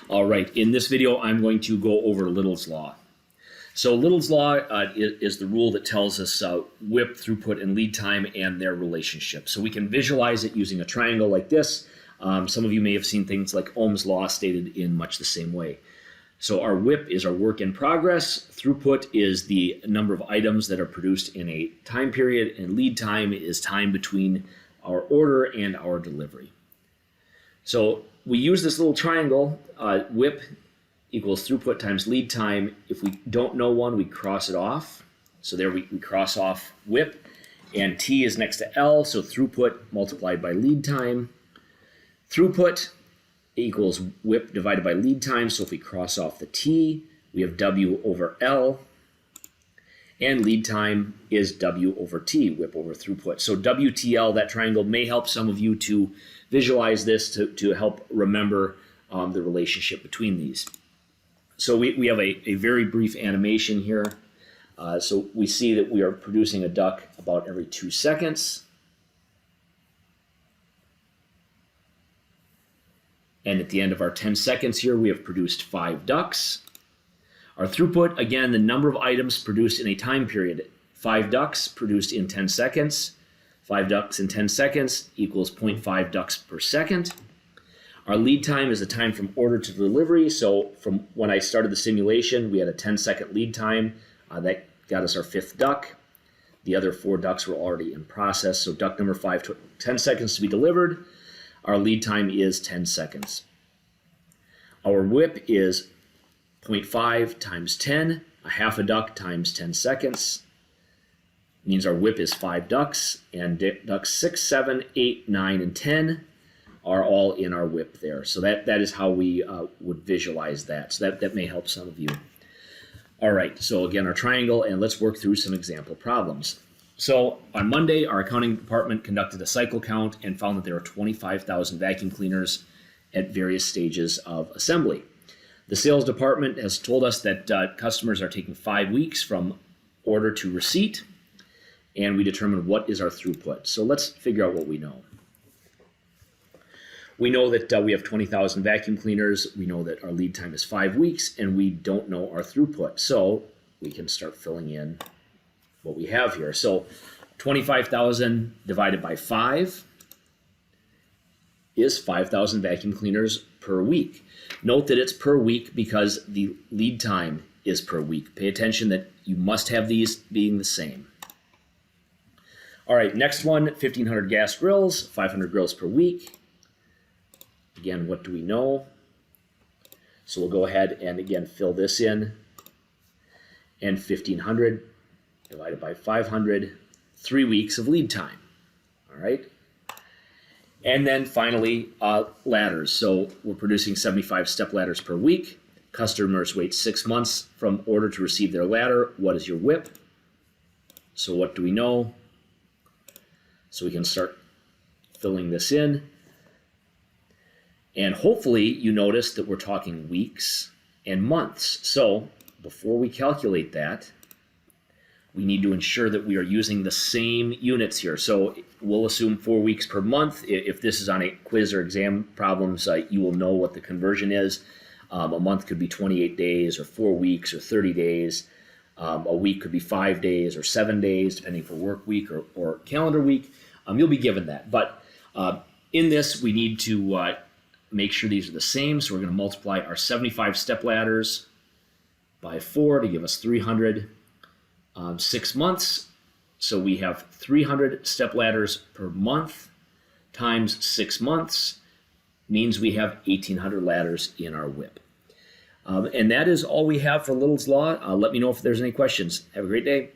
All right, in this video, I'm going to go over Little's Law. So Little's Law is the rule that tells us WIP, throughput, and lead time and their relationship. So we can visualize it using a triangle like this. Some of you may have seen things like Ohm's Law stated in much the same way. So our WIP is our work in progress, throughput is the number of items that are produced in a time period, and lead time is time between our order and our delivery. So we use this little triangle, WIP equals throughput times lead time. If we don't know one, we cross it off. So there we cross off WIP, and T is next to L, so throughput multiplied by lead time. Throughput equals WIP divided by lead time, so if we cross off the T, we have W over L, and lead time is W over T, WIP over throughput. So WTL, that triangle, may help some of you to visualize this to help remember the relationship between these. So we have a very brief animation here. So we see that we are producing a duck about every 2 seconds. And at the end of our 10 seconds here, we have produced 5 ducks. Our throughput, again, the number of items produced in a time period. 5 ducks produced in 10 seconds. 5 ducks in 10 seconds equals 0.5 ducks per second. Our lead time is the time from order to delivery. So from when I started the simulation, we had a 10-second lead time. That got us our 5th duck. The other 4 ducks were already in process. So duck number 5 took 10 seconds to be delivered. Our lead time is 10 seconds. Our WIP is 0.5 times 10, a half a duck times 10 seconds. Means our WIP is 5 ducks, and ducks 6, 7, 8, 9, and 10 are all in our WIP there. So that is how we would visualize that. So that may help some of you. All right, so again, our triangle, and let's work through some example problems. So on Monday, our accounting department conducted a cycle count and found that there are 25,000 vacuum cleaners at various stages of assembly. The sales department has told us that customers are taking 5 weeks from order to receipt, and we determine what is our throughput. So let's figure out what we know. We know that we have 20,000 vacuum cleaners. We know that our lead time is 5 weeks, and we don't know our throughput. So we can start filling in what we have here. So 25,000 divided by 5 is 5,000 vacuum cleaners per week. Note that it's per week because the lead time is per week. Pay attention that you must have these being the same. All right, next one, 1,500 gas grills, 500 grills per week. Again, what do we know? So we'll go ahead and again fill this in. And 1,500 divided by 500, 3 weeks of lead time. All right. And then finally, ladders. So we're producing 75 step ladders per week. Customers wait 6 months from order to receive their ladder. What is your WIP? So what do we know? So we can start filling this in. And hopefully you notice that we're talking weeks and months. So before we calculate that, we need to ensure that we are using the same units here. So we'll assume 4 weeks per month. If this is on a quiz or exam problems, you will know what the conversion is. A month could be 28 days or 4 weeks or 30 days. A week could be 5 days or 7 days, depending for work week or calendar week. You'll be given that. But in this, we need to make sure these are the same. So we're going to multiply our 75 step ladders by 4 to give us 300. 6 months, so we have 300 step ladders per month times 6 months means we have 1,800 ladders in our WIP. And that is all we have for Little's Law. Let me know if there's any questions. Have a great day.